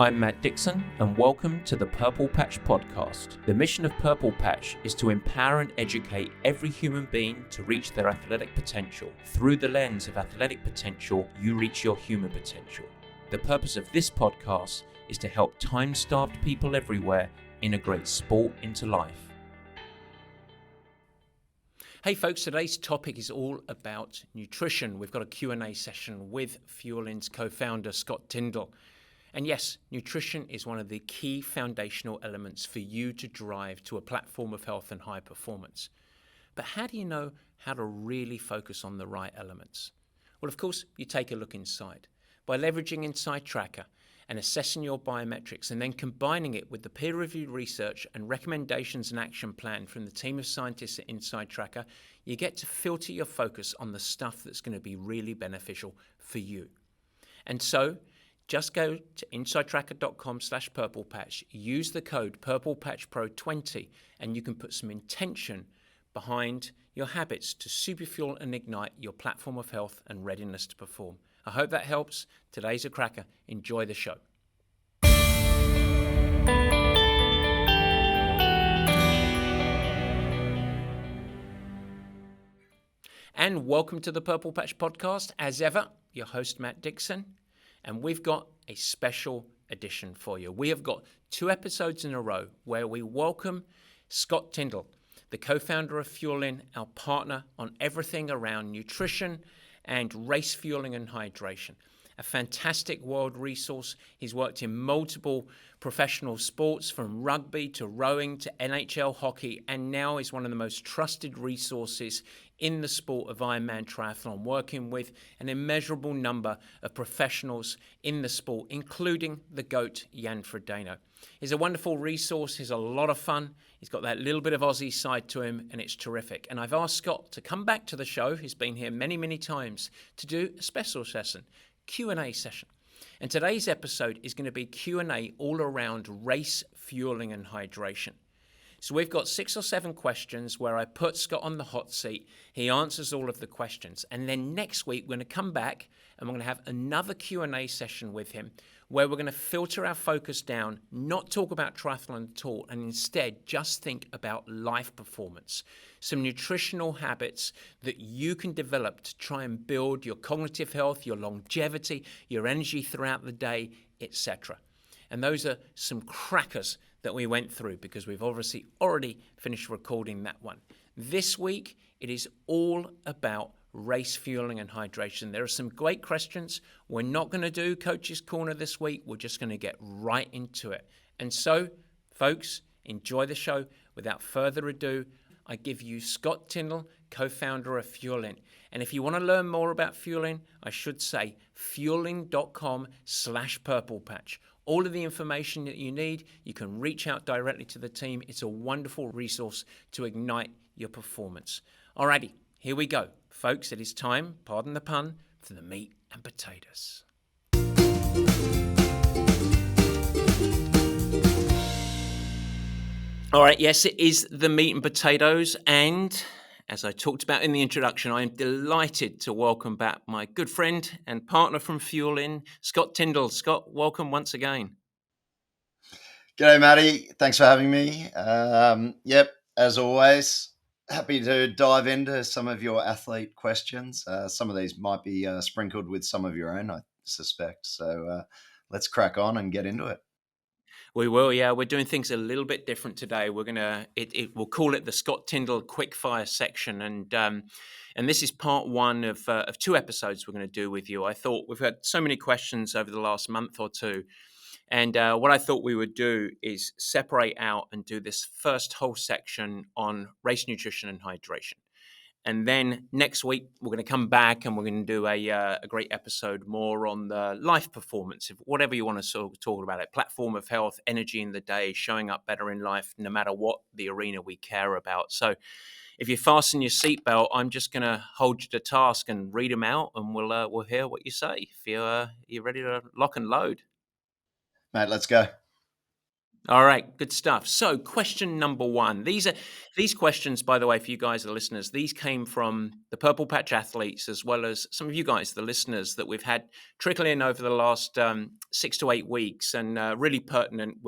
I'm Matt Dixon, and welcome to the Purple Patch Podcast. The mission of Purple Patch is to empower and educate every human being to reach their athletic potential. Through the lens of athletic potential, you reach your human potential. The purpose of this podcast is to help time-starved people everywhere integrate sport into life. Hey folks, today's topic is all about nutrition. We've got a Q&A session with Fuelin's co-founder, Scott Tindal. And yes, nutrition is one of the key foundational elements for you to drive to a platform of health and high performance. But how do you know how to really focus on the right elements? Well, of course, you take a look inside. By leveraging Inside Tracker and assessing your biometrics and then combining it with the peer-reviewed research and recommendations and action plan from the team of scientists at Inside Tracker, you get to filter your focus on the stuff that's going to be really beneficial for you. And so, just go to insidetracker.com/purplepatch, use the code PurplePatchPro20, and you can put some intention behind your habits to superfuel and ignite your platform of health and readiness to perform. I hope that helps. Today's a cracker. Enjoy the show. And welcome to the Purple Patch Podcast. As ever, your host, Matt Dixon. And we've got a special edition for you. We have got 2 episodes in a row where we welcome Scott Tindal, the co-founder of Fuelin, our partner on everything around nutrition and race fueling and hydration. A fantastic world resource. He's worked in multiple professional sports, from rugby to rowing to NHL hockey, and now is one of the most trusted resources in the sport of Ironman Triathlon, working with an immeasurable number of professionals in the sport, including the GOAT, Jan Frodeno. He's a wonderful resource. He's a lot of fun. He's got that little bit of Aussie side to him, and it's terrific. And I've asked Scott to come back to the show. He's been here many, many times to do a special session, Q&A session. And today's episode is going to be Q&A all around race fueling and hydration. So we've got 6 or 7 questions where I put Scott on the hot seat. He answers all of the questions. And then next week, we're going to come back and we're going to have another Q&A session with him where we're going to filter our focus down, not talk about triathlon at all, and instead just think about life performance. Some nutritional habits that you can develop to try and build your cognitive health, your longevity, your energy throughout the day, etc. And those are some crackers that we went through because we've obviously already finished recording that one. This week, it is all about race fueling and hydration. There are some great questions. We're not going to do Coach's Corner this week. We're just going to get right into it. And so, folks, enjoy the show. Without further ado, I give you Scott Tindal, co-founder of Fuelin. And if you want to learn more about Fuelin, I should say fuelin.com/purplepatch. All of the information that you need, you can reach out directly to the team. It's a wonderful resource to ignite your performance. Alrighty, here we go. Folks, it is time, pardon the pun, for the meat and potatoes. All right, yes, it is the meat and potatoes. And as I talked about in the introduction, I am delighted to welcome back my good friend and partner from Fuelin, Scott Tindal. Scott, welcome once again. G'day, Matty. Thanks for having me. As always, happy to dive into some of your athlete questions. Some of these might be sprinkled with some of your own, I suspect. So let's crack on and get into it. We will, yeah. We're doing things a little bit different today. We're gonna, we'll call it the Scott Tindal Quickfire section, and this is part 1 of 2 episodes we're going to do with you. I thought we've had so many questions over the last month or two, and what I thought we would do is separate out and do this first whole section on race nutrition and hydration. And then next week, we're going to come back and we're going to do a great episode more on the life performance, whatever you want to sort of talk about it, platform of health, energy in the day, showing up better in life, no matter what the arena we care about. So if you fasten your seatbelt, I'm just going to hold you to task and read them out, and we'll hear what you say. If you're ready to lock and load. Mate, let's go. All right, good stuff. So, question number one. These questions, by the way, for you guys, the listeners. These came from the Purple Patch athletes, as well as some of you guys, the listeners, that we've had trickle in over the last 6 to 8 weeks, and really pertinent.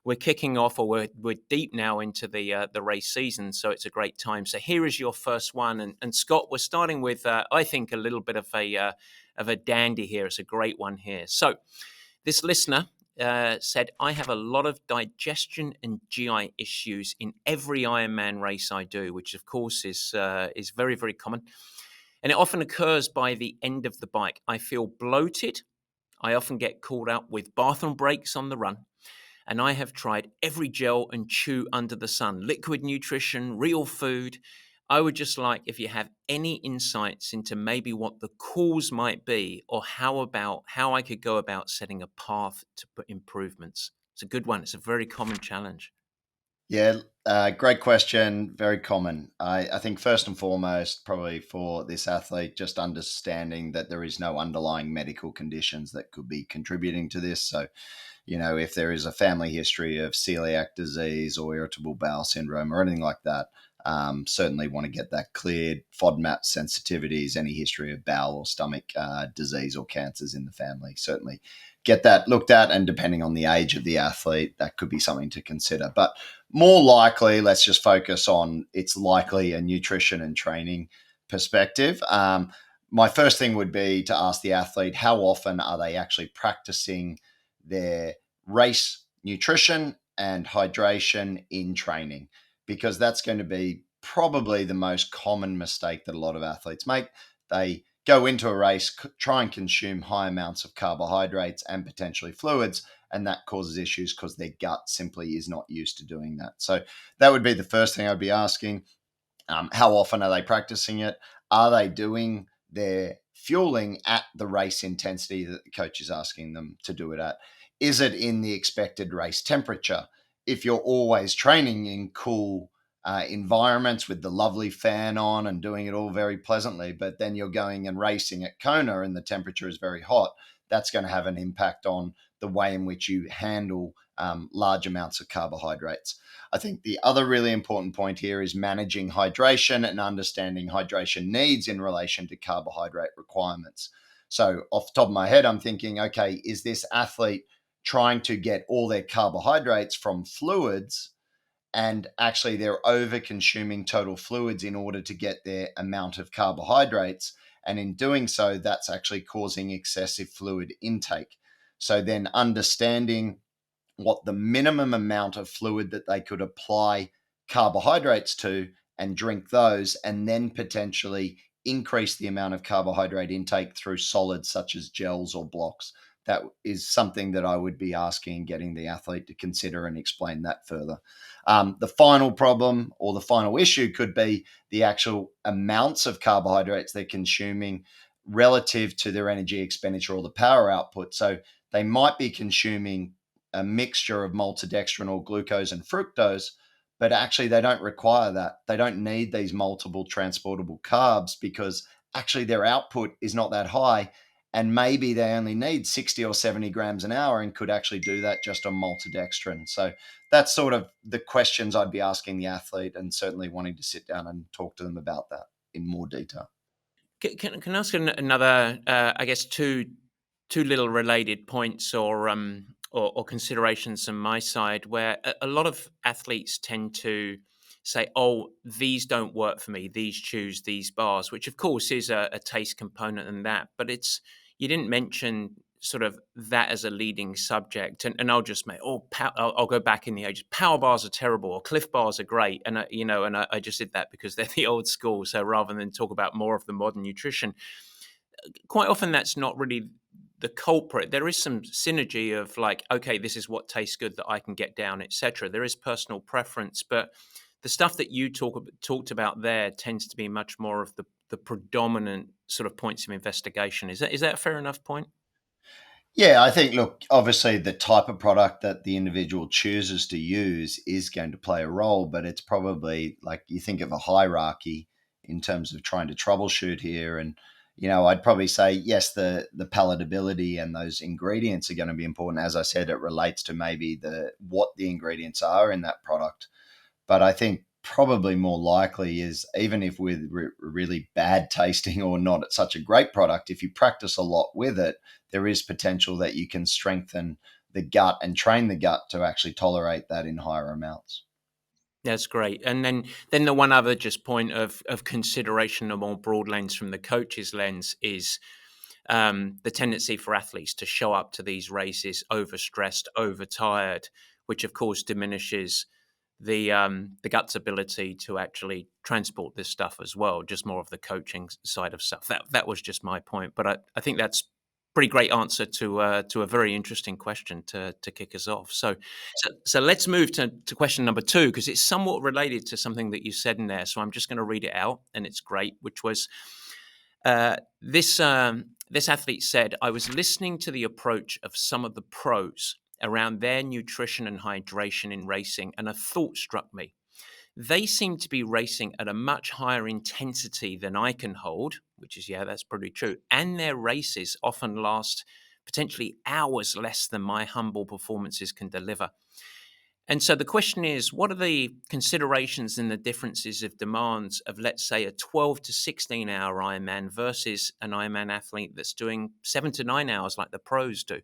We're kicking off, or we're deep now into the race season, so it's a great time. So here is your first one, and Scott, we're starting with I think a little bit of a dandy here. It's a great one here. So this listener said, I have a lot of digestion and GI issues in every Ironman race I do, which of course is very, very common. And it often occurs by the end of the bike. I feel bloated. I often get caught up with bathroom breaks on the run. And I have tried every gel and chew under the sun, liquid nutrition, real food. I would just like if you have any insights into maybe what the cause might be, or how I could go about setting a path to put improvements. It's a good one. It's a very common challenge. Yeah, great question. Very common. I think first and foremost, probably for this athlete, just understanding that there is no underlying medical conditions that could be contributing to this. So, if there is a family history of celiac disease or irritable bowel syndrome or anything like that, certainly want to get that cleared. FODMAP sensitivities, any history of bowel or stomach disease or cancers in the family, certainly get that looked at. And depending on the age of the athlete, that could be something to consider. But more likely, let's just focus on it's likely a nutrition and training perspective. My first thing would be to ask the athlete, how often are they actually practicing their race nutrition and hydration in training? Because that's going to be probably the most common mistake that a lot of athletes make. They go into a race, try and consume high amounts of carbohydrates and potentially fluids, and that causes issues because their gut simply is not used to doing that. So that would be the first thing I'd be asking. How often are they practicing it? Are they doing their fueling at the race intensity that the coach is asking them to do it at? Is it in the expected race temperature? If you're always training in cool environments with the lovely fan on and doing it all very pleasantly, but then you're going and racing at Kona and the temperature is very hot, that's going to have an impact on the way in which you handle large amounts of carbohydrates. I think the other really important point here is managing hydration and understanding hydration needs in relation to carbohydrate requirements. So, off the top of my head, I'm thinking, okay, is this athlete trying to get all their carbohydrates from fluids, and actually they're over consuming total fluids in order to get their amount of carbohydrates? And in doing so, that's actually causing excessive fluid intake. So, then understanding what the minimum amount of fluid that they could apply carbohydrates to and drink those, and then potentially increase the amount of carbohydrate intake through solids such as gels or blocks. That is something that I would be asking and getting the athlete to consider and explain that further. The final problem or the final issue could be the actual amounts of carbohydrates they're consuming relative to their energy expenditure or the power output. So they might be consuming a mixture of maltodextrin or glucose and fructose, but actually they don't require that. They don't need these multiple transportable carbs because actually their output is not that high. And maybe they only need 60 or 70 grams an hour and could actually do that just on maltodextrin. So that's sort of the questions I'd be asking the athlete, and certainly wanting to sit down and talk to them about that in more detail. Can I ask another, I guess, two little related points or considerations on my side, where a lot of athletes tend to say, "Oh, these don't work for me. These chews, these bars," which of course is a taste component in that. But you didn't mention sort of that as a leading subject, and I'll just make I'll go back in the ages. Power bars are terrible, or Cliff bars are great, and I just did that because they're the old school. So rather than talk about more of the modern nutrition, quite often that's not really the culprit. There is some synergy of like, okay, this is what tastes good that I can get down, etc. There is personal preference, but the stuff that you talked about there tends to be much more of the predominant sort of points of investigation. Is that a fair enough point? Yeah, I think, look, obviously the type of product that the individual chooses to use is going to play a role, but it's probably like you think of a hierarchy in terms of trying to troubleshoot here. And, I'd probably say yes, the palatability and those ingredients are going to be important. As I said, it relates to maybe what the ingredients are in that product. But I think probably more likely is, even if with really bad tasting or not such a great product, if you practice a lot with it, there is potential that you can strengthen the gut and train the gut to actually tolerate that in higher amounts. That's great. And then the one other just point of consideration, a more broad lens from the coach's lens, is the tendency for athletes to show up to these races overstressed, overtired, which of course diminishes the gut's ability to actually transport this stuff as well. Just more of the coaching side of stuff. That was just my point, but I think that's pretty great answer to a very interesting question to kick us off. So let's move to question number 2, because it's somewhat related to something that you said in there. So I'm just going to read it out, and it's great, which was this athlete said, "I was listening to the approach of some of the pros around their nutrition and hydration in racing, and a thought struck me. They seem to be racing at a much higher intensity than I can hold," which is, yeah, that's probably true. "And their races often last potentially hours less than my humble performances can deliver." And so the question is, what are the considerations and the differences of demands of, let's say, a 12 to 16 hour Ironman versus an Ironman athlete that's doing 7 to 9 hours like the pros do?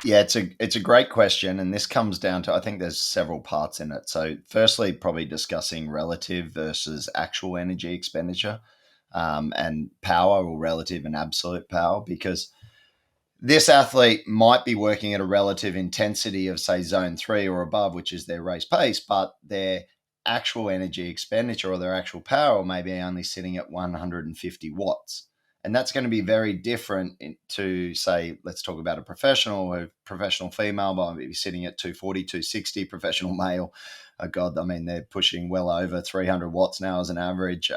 Yeah, it's a great question, and this comes down to, I think there's several parts in it. So, firstly, probably discussing relative versus actual energy expenditure, and power, or relative and absolute power, because this athlete might be working at a relative intensity of, say, zone 3 or above, which is their race pace, but their actual energy expenditure or their actual power may be only sitting at 150 watts. And that's going to be very different to, say, let's talk about a professional female might be sitting at 240, 260, professional male. Oh God, I mean, they're pushing well over 300 watts now as an average.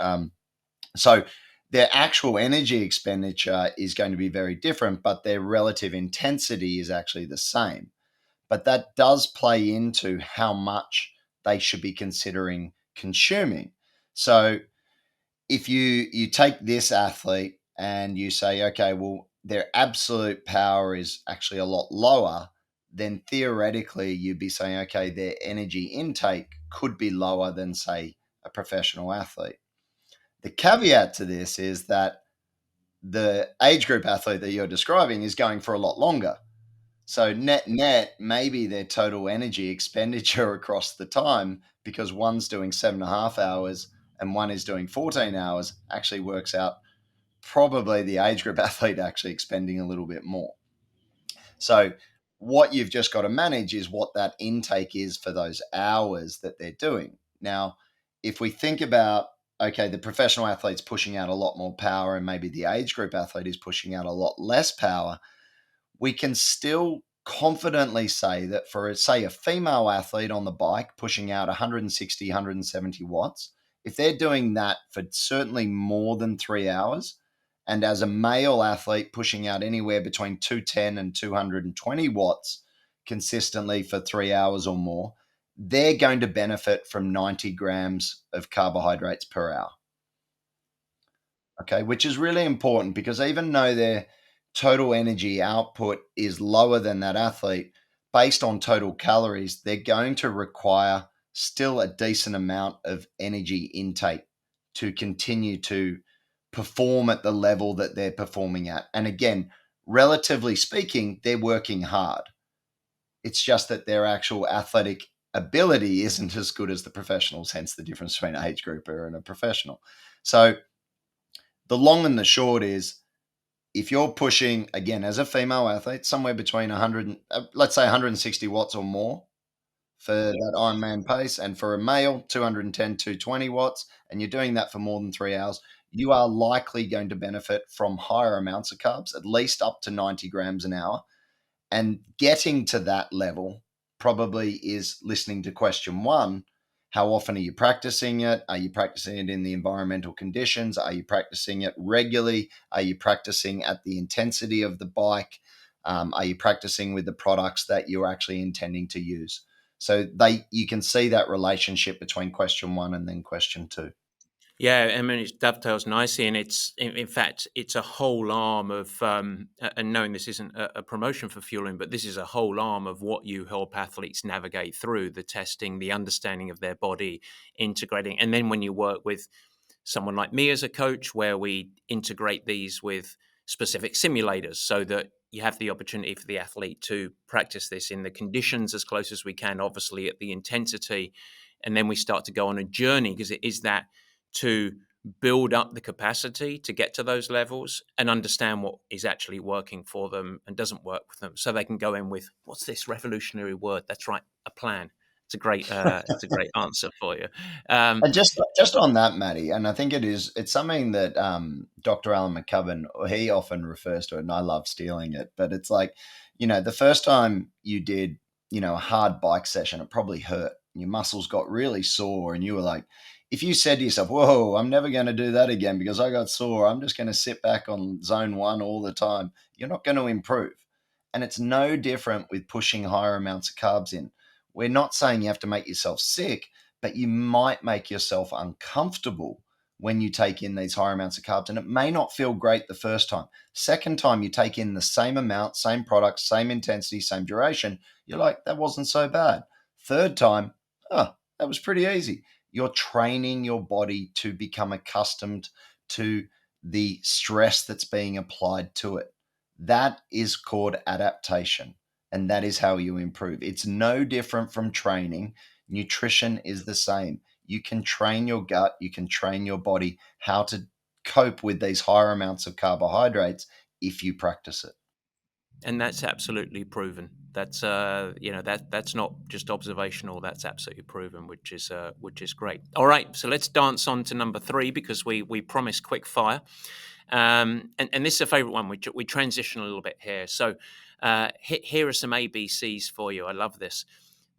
So their actual energy expenditure is going to be very different, but their relative intensity is actually the same. But that does play into how much they should be considering consuming. So if you take this athlete and you say, okay, well, their absolute power is actually a lot lower, then theoretically you'd be saying, okay, their energy intake could be lower than, say, a professional athlete. The caveat to this is that the age group athlete that you're describing is going for a lot longer. So net, maybe their total energy expenditure across the time, because one's doing 7.5 hours and one is doing 14 hours, actually works out probably the age group athlete actually expending a little bit more. So what you've just got to manage is what that intake is for those hours that they're doing. Now, if we think about, okay, the professional athlete's pushing out a lot more power and maybe the age group athlete is pushing out a lot less power, we can still confidently say that for, say, a female athlete on the bike pushing out 160, 170 watts, if they're doing that for certainly more than 3 hours, and as a male athlete pushing out anywhere between 210 and 220 watts consistently for 3 hours or more, they're going to benefit from 90 grams of carbohydrates per hour. Okay, which is really important, because even though their total energy output is lower than that athlete, based on total calories, they're going to require still a decent amount of energy intake to continue to perform at the level that they're performing at. And again, relatively speaking, they're working hard. It's just that their actual athletic ability isn't as good as the professionals, hence the difference between an age grouper and a professional. So the long and the short is, if you're pushing, again, as a female athlete, somewhere between 100, let's say 160 watts or more for that Ironman pace, and for a male, 210, 220 watts, and you're doing that for more than 3 hours, you are likely going to benefit from higher amounts of carbs, at least up to 90 grams an hour. And getting to that level probably is listening to question 1. How often are you practicing it? Are you practicing it in the environmental conditions? Are you practicing it regularly? Are you practicing at the intensity of the bike? Are you practicing with the products that you're actually intending to use? So you can see that relationship between question 1 and then question 2. Yeah, I mean, it dovetails nicely, and in fact, it's a whole arm of, and knowing this isn't a promotion for fueling, but this is a whole arm of what you help athletes navigate through the testing, the understanding of their body, integrating. And then when you work with someone like me as a coach, where we integrate these with specific simulators so that you have the opportunity for the athlete to practice this in the conditions as close as we can, obviously at the intensity. And then we start to go on a journey because it is that to build up the capacity to get to those levels and understand what is actually working for them and doesn't work with them, so they can go in with, what's this revolutionary word? That's right, a plan. It's a great answer for you. Um, And just on that, Matty, and I think it's something that Dr. Alan McCubbin, he often refers to it, and I love stealing it. But it's like, the first time you did, a hard bike session, it probably hurt. Your muscles got really sore, and you were like, if you said to yourself, "Whoa, I'm never going to do that again because I got sore. I'm just going to sit back on zone one all the time," you're not going to improve. And it's no different with pushing higher amounts of carbs in. We're not saying you have to make yourself sick, but you might make yourself uncomfortable when you take in these higher amounts of carbs. And it may not feel great the first time. Second time you take in the same amount, same product, same intensity, same duration, you're like, that wasn't so bad. Third time, oh, that was pretty easy. You're training your body to become accustomed to the stress that's being applied to it. That is called adaptation. And that is how you improve. It's no different from training. Nutrition is the same. You can train your gut, you can train your body how to cope with these higher amounts of carbohydrates if you practice it. and that's absolutely proven. That's that's not just observational. That's absolutely proven, which is great. All right, so let's dance on to number three because we promised quick fire, and this is a favorite one. We transition a little bit here. So here are some ABCs for you. I love this.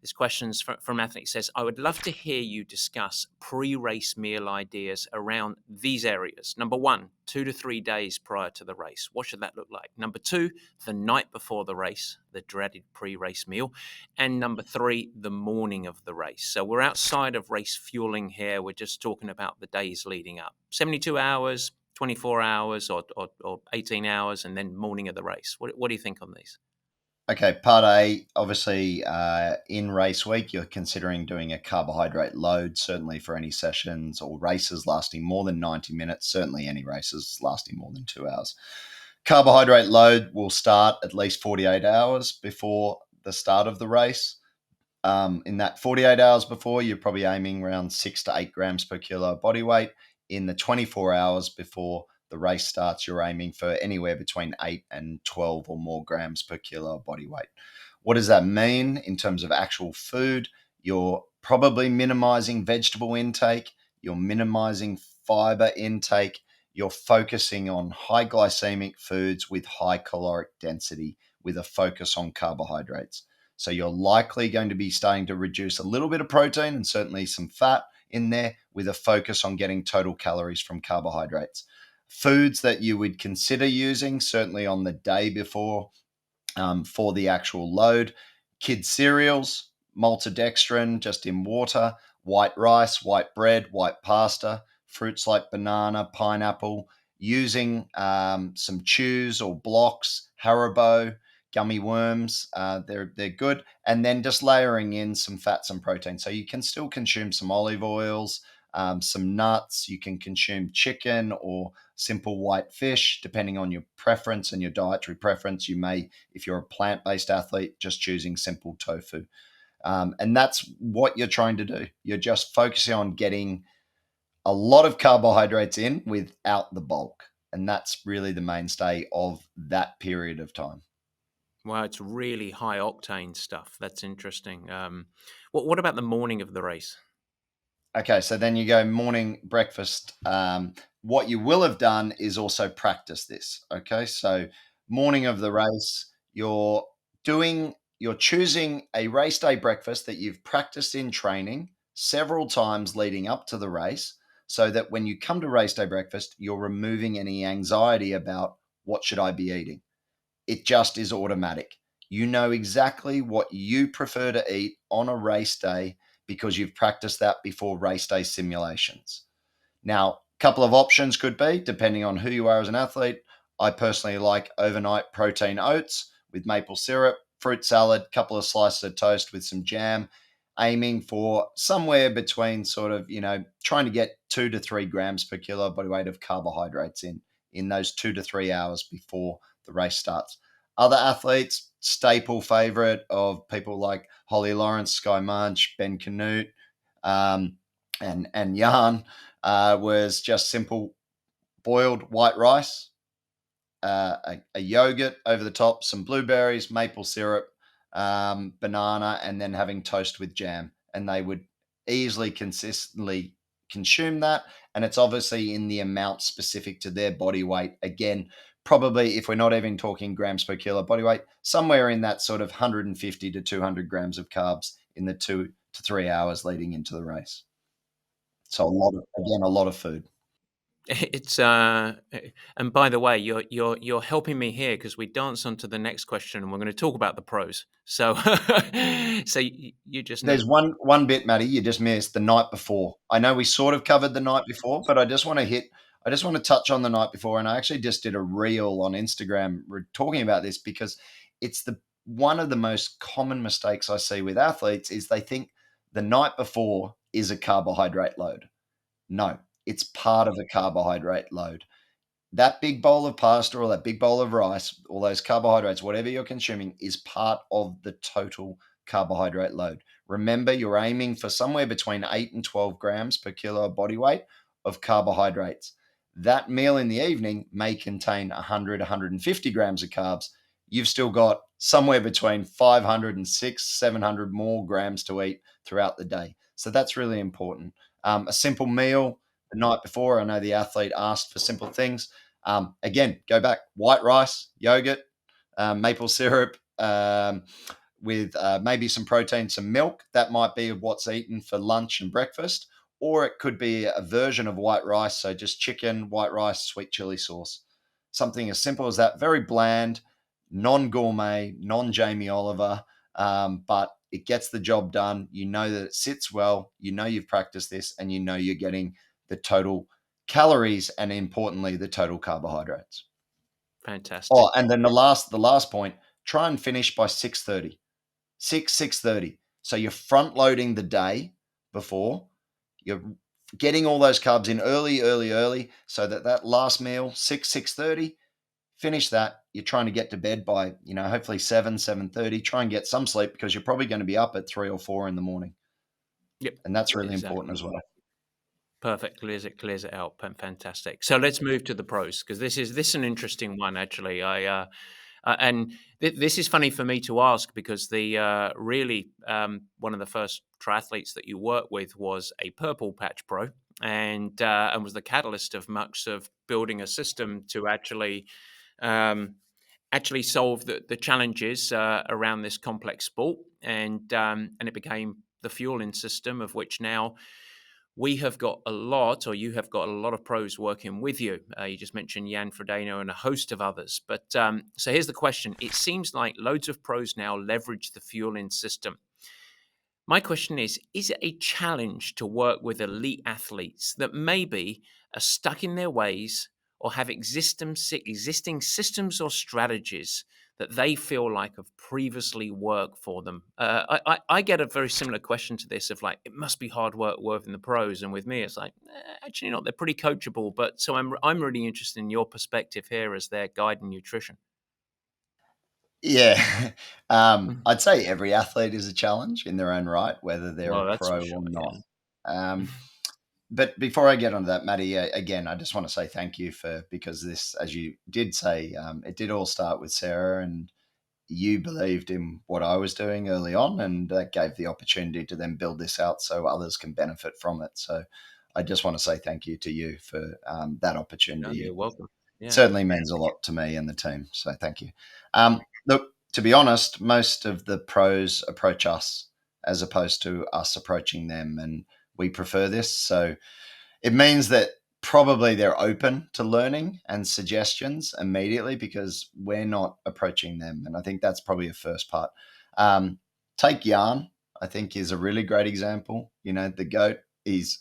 This question's from Anthony. It says, I would love to hear you discuss pre-race meal ideas around these areas. Number one, 2 to 3 days prior to the race. What should that look like? Number two, the night before the race, the dreaded pre-race meal. And number three, the morning of the race. So we're outside of race fueling here. We're just talking about the days leading up. 72 hours, 24 hours, or 18 hours, and then morning of the race. What do you think on these? Okay, part A, obviously in race week, you're considering doing a carbohydrate load, certainly for any sessions or races lasting more than 90 minutes, certainly any races lasting more than 2 hours. Carbohydrate load will start at least 48 hours before the start of the race. In that 48 hours before, you're probably aiming around 6 to 8 grams per kilo body weight. In the 24 hours before the race starts, you're aiming for anywhere between 8 and 12 or more grams per kilo body weight. What does that mean in terms of actual food? You're probably minimizing vegetable intake, you're minimizing fiber intake, you're focusing on high glycemic foods with high caloric density with a focus on carbohydrates. So you're likely going to be starting to reduce a little bit of protein and certainly some fat in there with a focus on getting total calories from carbohydrates. Foods that you would consider using, certainly on the day before for the actual load: kids' cereals, maltodextrin just in water, white rice, white bread, white pasta, fruits like banana, pineapple, using some chews or blocks, Haribo, gummy worms. They're good. And then just layering in some fats and protein. So you can still consume some olive oils, some nuts. You can consume chicken or simple white fish, depending on your preference and your dietary preference. You may, if you're a plant-based athlete, just choosing simple tofu. And that's what you're trying to do. You're just focusing on getting a lot of carbohydrates in without the bulk. And that's really the mainstay of that period of time. Well, it's really high octane stuff. That's interesting. What about the morning of the race? Okay, so then you go morning breakfast. What you will have done is also practice this. Okay, so morning of the race, you're choosing a race day breakfast that you've practiced in training several times leading up to the race, so that when you come to race day breakfast, you're removing any anxiety about what should I be eating. It just is automatic. You know exactly what you prefer to eat on a race day because you've practiced that before race day simulations. Now, a couple of options could be, depending on who you are as an athlete. I personally like overnight protein oats with maple syrup, fruit salad, couple of slices of toast with some jam, aiming for somewhere between sort of, trying to get 2 to 3 grams per kilo body weight of carbohydrates in those 2 to 3 hours before the race starts. Other athletes, staple favorite of people like Holly Lawrence, Sky Munch, Ben Canute, and Jan, was just simple boiled white rice, a yogurt over the top, some blueberries, maple syrup, banana, and then having toast with jam. And they would easily, consistently consume that. And it's obviously in the amount specific to their body weight. Again, probably if we're not even talking grams per kilo body weight, somewhere in that sort of 150 to 200 grams of carbs in the 2 to 3 hours leading into the race. So a lot of food. It's and by the way, you're helping me here because we dance on to the next question, and we're going to talk about the pros. So, so you just know. There's one bit, Matty, you just missed the night before. I know we sort of covered the night before, but I just want to touch on the night before. And I actually just did a reel on Instagram talking about this because it's the one of the most common mistakes I see with athletes is they think the night before is a carbohydrate load. No, it's part of a carbohydrate load. That big bowl of pasta or that big bowl of rice, all those carbohydrates, whatever you're consuming, is part of the total carbohydrate load. Remember, you're aiming for somewhere between 8 and 12 grams per kilo of body weight of carbohydrates. That meal in the evening may contain 100, 150 grams of carbs. You've still got somewhere between 500 and 700 more grams to eat throughout the day. So that's really important. A simple meal the night before, I know the athlete asked for simple things. Again, go back, white rice, yogurt, maple syrup, with maybe some protein, some milk. That might be what's eaten for lunch and breakfast. Or it could be a version of white rice. So just chicken, white rice, sweet chili sauce. Something as simple as that. Very bland, non gourmet, non Jamie Oliver, but it gets the job done. You know that it sits well. You know you've practiced this, and you know you're getting the total calories and, importantly, the total carbohydrates. Fantastic. Oh, and then the last point, try and finish by 6:30. 6:30. So you're front loading the day before. You're getting all those carbs in early, so that last meal, 6:30, finish that. You're trying to get to bed by, hopefully 7:30. Try and get some sleep because you're probably going to be up at 3 or 4 in the morning. Yep. And that's really Exactly. important as well. Perfect. Clears it out. Fantastic. So let's move to the pros because this is an interesting one actually. This is funny for me to ask because the really one of the first triathletes that you worked with was a purple patch pro and was the catalyst of much of building a system to um, actually solve the challenges around this complex sport and it became the Fuelin system of which now we have got a lot, or you have got a lot of pros working with you. You just mentioned Jan Frodeno and a host of others. But so here's the question. It seems like loads of pros now leverage the Fuelin system. My question is it a challenge to work with elite athletes that maybe are stuck in their ways or have existing systems or strategies that they feel like have previously worked for them? I get a very similar question to this of like, it must be hard work working the pros. And with me, it's like, actually not. They're pretty coachable. But so I'm really interested in your perspective here as their guide in nutrition. Yeah. Mhm. I'd say every athlete is a challenge in their own right, whether they're a Well, that's for pro sure. or not. Yeah. But before I get onto that, Maddie, again, I just want to say thank you because this, as you did say, it did all start with Sarah, and you believed in what I was doing early on, and that gave the opportunity to then build this out so others can benefit from it. So I just want to say thank you to you for that No, opportunity. you're welcome. It Yeah. certainly means a lot to me and the team. So thank you. Look, to be honest, most of the pros approach us as opposed to us approaching them, and we prefer this. So it means that probably they're open to learning and suggestions immediately because we're not approaching them. And I think that's probably a first part. Take Jan, I think, is a really great example. The GOAT is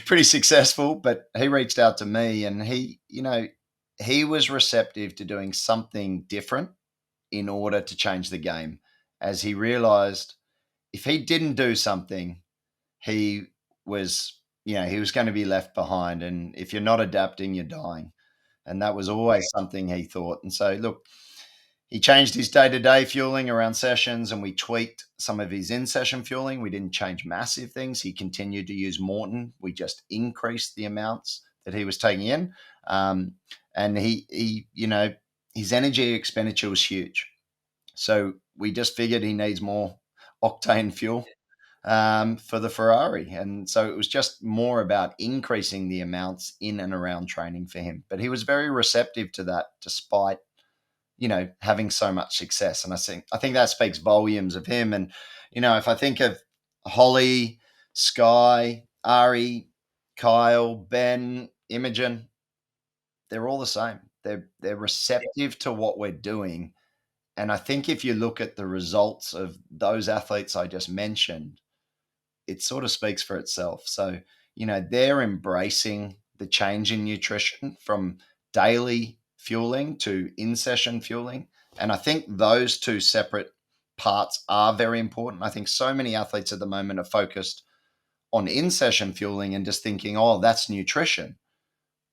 pretty successful, but he reached out to me, and he was receptive to doing something different in order to change the game, as he realized if he didn't do something, he he was going to be left behind. And if you're not adapting, you're dying. And that was always something he thought. And so, look, he changed his day-to-day fueling around sessions, and we tweaked some of his in-session fueling. We didn't change massive things. He continued to use Morton. We just increased the amounts that he was taking in. And his energy expenditure was huge. So we just figured he needs more octane fuel for the Ferrari. And so it was just more about increasing the amounts in and around training for him. But he was very receptive to that, despite having so much success. And I think that speaks volumes of him. And if I think of Holly, Sky, Ari, Kyle, Ben, Imogen, they're all the same. They're receptive to what we're doing. And I think if you look at the results of those athletes I just mentioned, it sort of speaks for itself. So, they're embracing the change in nutrition from daily fueling to in-session fueling. And I think those two separate parts are very important. I think so many athletes at the moment are focused on in-session fueling and just thinking, oh, that's nutrition.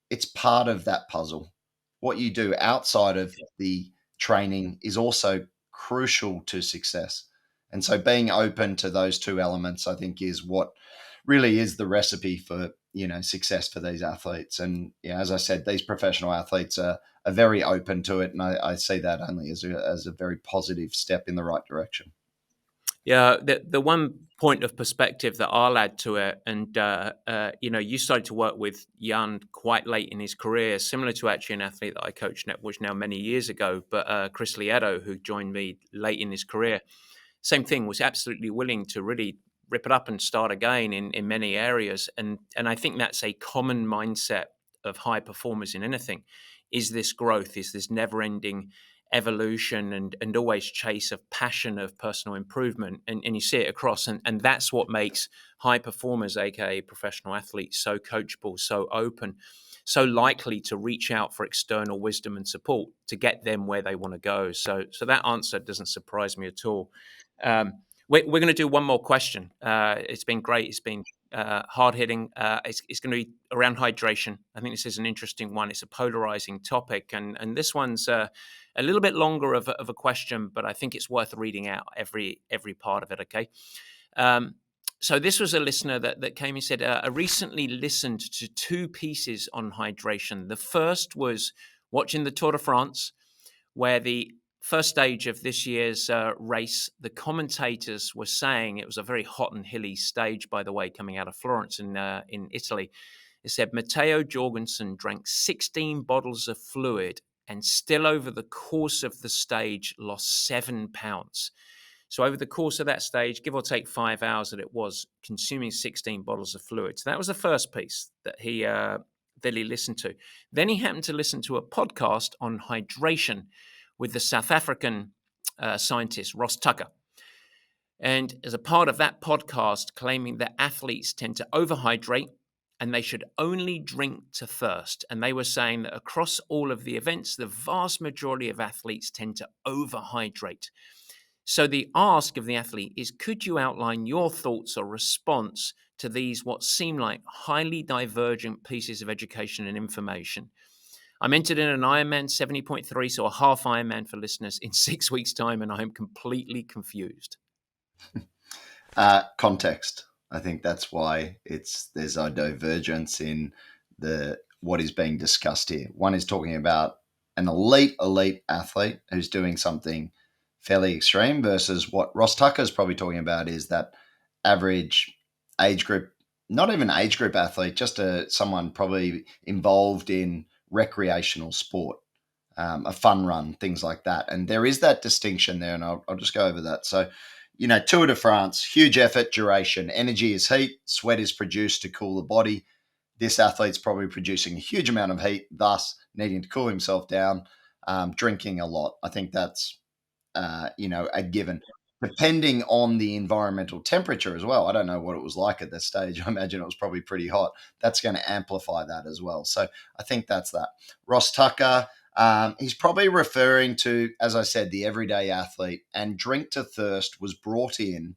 It's part of that puzzle. What you do outside of the training is also crucial to success. And so being open to those two elements, I think, is what really is the recipe for, success for these athletes. And as I said, these professional athletes are very open to it. And I see that only as a very positive step in the right direction. Yeah, the one point of perspective that I'll add to it, and you started to work with Jan quite late in his career, similar to actually an athlete that I coached, which now many years ago, but Chris Lieto, who joined me late in his career, same thing, was absolutely willing to really rip it up and start again in many areas, and I think that's a common mindset of high performers in anything. Is this growth? Is this never-ending evolution and always chase of passion of personal improvement, and you see it across, and that's what makes high performers, aka professional athletes, so coachable, so open, so likely to reach out for external wisdom and support to get them where they want to go. So that answer doesn't surprise me at all. We're going to do one more question. It's been great. It's been hard hitting. It's going to be around hydration. I think this is an interesting one. It's a polarizing topic, and this one's a little bit longer of a question, but I think it's worth reading out every part of it. Okay. So this was a listener that came and said, I recently listened to two pieces on hydration. The first was watching the Tour de France, where the first stage of this year's race, the commentators were saying, it was a very hot and hilly stage, by the way, coming out of Florence in Italy. It said Matteo Jorgensen drank 16 bottles of fluid and still over the course of the stage lost 7 pounds. So over the course of that stage, give or take 5 hours that it was, consuming 16 bottles of fluid. So that was the first piece that he listened to. Then he happened to listen to a podcast on hydration with the South African scientist Ross Tucker. And as a part of that podcast, claiming that athletes tend to overhydrate and they should only drink to thirst. And they were saying that across all of the events, the vast majority of athletes tend to overhydrate. So the ask of the athlete is, could you outline your thoughts or response to these what seem like highly divergent pieces of education and information? I'm entered in an Ironman 70.3, so a half Ironman for listeners, in 6 weeks' time, and I am completely confused. Context. I think that's why there's a divergence in what is being discussed here. One is talking about an elite athlete who's doing something fairly extreme versus what Ross Tucker is probably talking about is that average age group, not even age group athlete, just someone probably involved in recreational sport, a fun run, things like that. And there is that distinction there, and I'll just go over that. So, Tour de France, huge effort, duration, energy is heat, sweat is produced to cool the body. This athlete's probably producing a huge amount of heat, thus needing to cool himself down, drinking a lot. I think that's, a given. depending on the environmental temperature as well. I don't know what it was like at this stage. I imagine it was probably pretty hot. That's going to amplify that as well. So I think that's that. Ross Tucker, he's probably referring to, as I said, the everyday athlete, and Drink to Thirst was brought in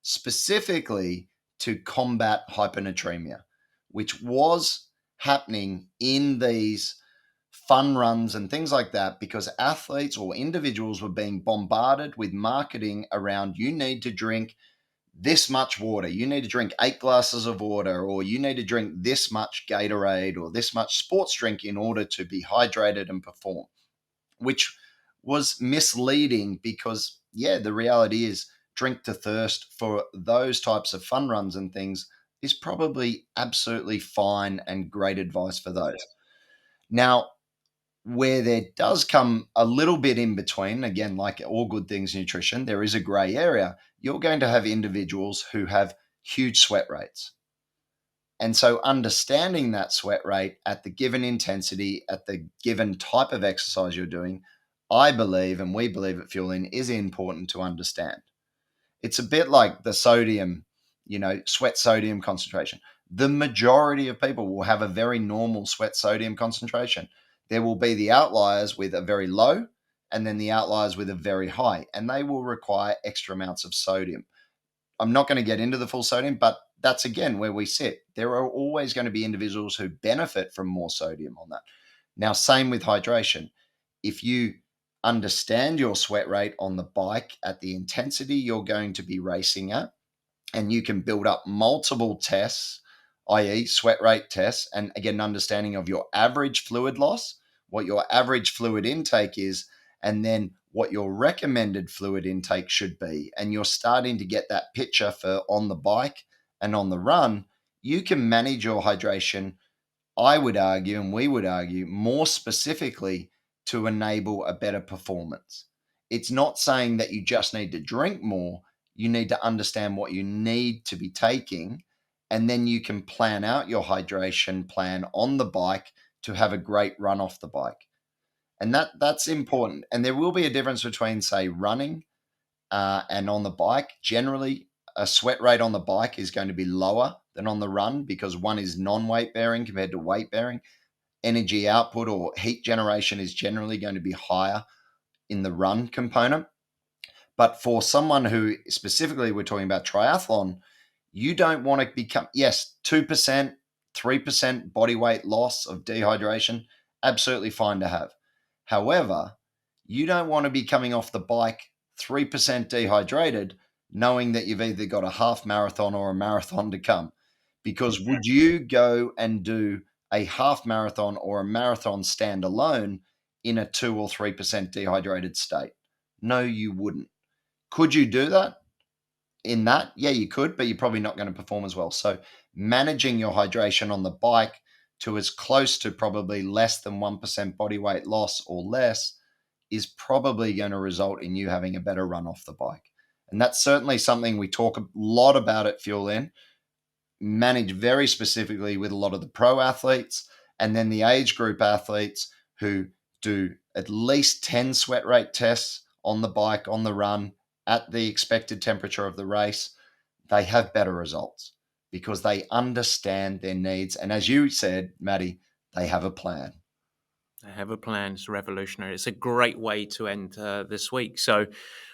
specifically to combat hyponatremia, which was happening in these fun runs and things like that, because athletes or individuals were being bombarded with marketing around, you need to drink this much water, you need to drink 8 glasses of water, or you need to drink this much Gatorade or this much sports drink in order to be hydrated and perform, which was misleading because, the reality is Drink to Thirst for those types of fun runs and things is probably absolutely fine and great advice for those. Now, where there does come a little bit in between, again, like all good things in nutrition, there is a gray area. You're going to have individuals who have huge sweat rates. And so understanding that sweat rate at the given intensity, at the given type of exercise you're doing, I believe, and we believe at Fuelin, is important to understand. It's a bit like the sodium, sweat sodium concentration. The majority of people will have a very normal sweat sodium concentration. There will be the outliers with a very low and then the outliers with a very high, and they will require extra amounts of sodium. I'm not going to get into the full sodium, but that's again where we sit. There are always going to be individuals who benefit from more sodium on that. Now, same with hydration. If you understand your sweat rate on the bike at the intensity you're going to be racing at, and you can build up multiple tests, i.e. sweat rate tests, and again, an understanding of your average fluid loss, what your average fluid intake is, and then what your recommended fluid intake should be, and you're starting to get that picture for on the bike and on the run, you can manage your hydration, I would argue, and we would argue, more specifically to enable a better performance. It's not saying that you just need to drink more. You need to understand what you need to be taking, and then you can plan out your hydration plan on the bike to have a great run off the bike. And that's important. And there will be a difference between, say, running and on the bike. Generally, a sweat rate on the bike is going to be lower than on the run because one is non-weight bearing compared to weight bearing. Energy output or heat generation is generally going to be higher in the run component. But for someone who specifically we're talking about triathlon, you don't want to become, 2%, 3% body weight loss of dehydration, absolutely fine to have. However, you don't want to be coming off the bike 3% dehydrated, knowing that you've either got a half marathon or a marathon to come. Because would you go and do a half marathon or a marathon standalone in a 2 or 3% dehydrated state? No, you wouldn't. Could you do that in that? Yeah, you could, but you're probably not going to perform as well. So managing your hydration on the bike to as close to probably less than 1% body weight loss or less is probably going to result in you having a better run off the bike. And that's certainly something we talk a lot about at Fuelin, manage very specifically with a lot of the pro athletes and then the age group athletes who do at least 10 sweat rate tests on the bike, on the run, at the expected temperature of the race. They have better results because they understand their needs. And as you said, Maddie, they have a plan. They have a plan. It's revolutionary. It's a great way to end this week. So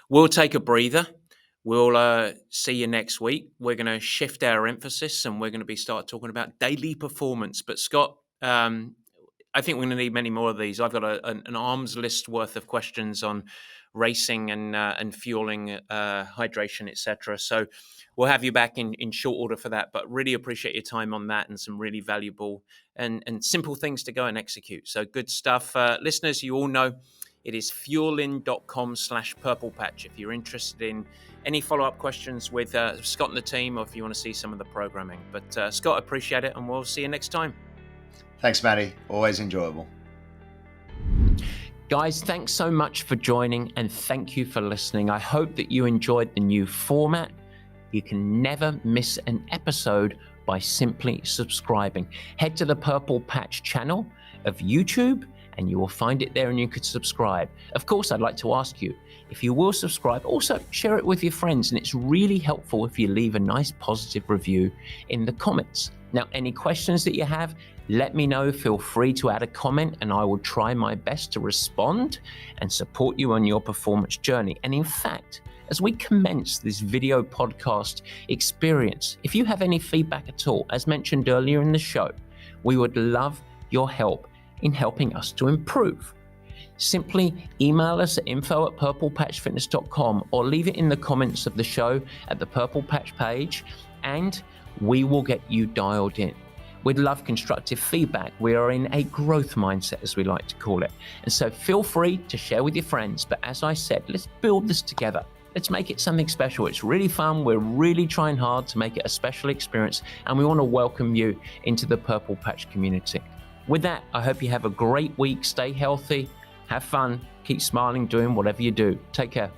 we'll take a breather. We'll see you next week. We're going to shift our emphasis and we're going to start talking about daily performance. But Scott, I think we're going to need many more of these. I've got an arm's list worth of questions on racing and fueling, hydration, etc. So we'll have you back in short order for that. But really appreciate your time on that and some really valuable and simple things to go and execute. So good stuff. Listeners, you all know it is fuelin.com/purple patch if you're interested in any follow-up questions with Scott and the team, or if you want to see some of the programming. But Scott, appreciate it, and we'll see you next time. Thanks, Matty. Always enjoyable. Guys, thanks so much for joining, and thank you for listening. I hope that you enjoyed the new format. You can never miss an episode by simply subscribing. Head to the Purple Patch channel of YouTube and you will find it there and you could subscribe. Of course, I'd like to ask you, if you will subscribe, also share it with your friends, and it's really helpful if you leave a nice positive review in the comments. Now, any questions that you have, let me know. Feel free to add a comment and I will try my best to respond and support you on your performance journey. And in fact, as we commence this video podcast experience, if you have any feedback at all, as mentioned earlier in the show, we would love your help in helping us to improve. Simply email us at info@purplepatchfitness.com or leave it in the comments of the show at the Purple Patch page, and we will get you dialed in. We'd love constructive feedback. We are in a growth mindset, as we like to call it. And so feel free to share with your friends. But as I said, let's build this together. Let's make it something special. It's really fun. We're really trying hard to make it a special experience, and we want to welcome you into the Purple Patch community. With that, I hope you have a great week. Stay healthy, have fun, keep smiling, doing whatever you do. Take care.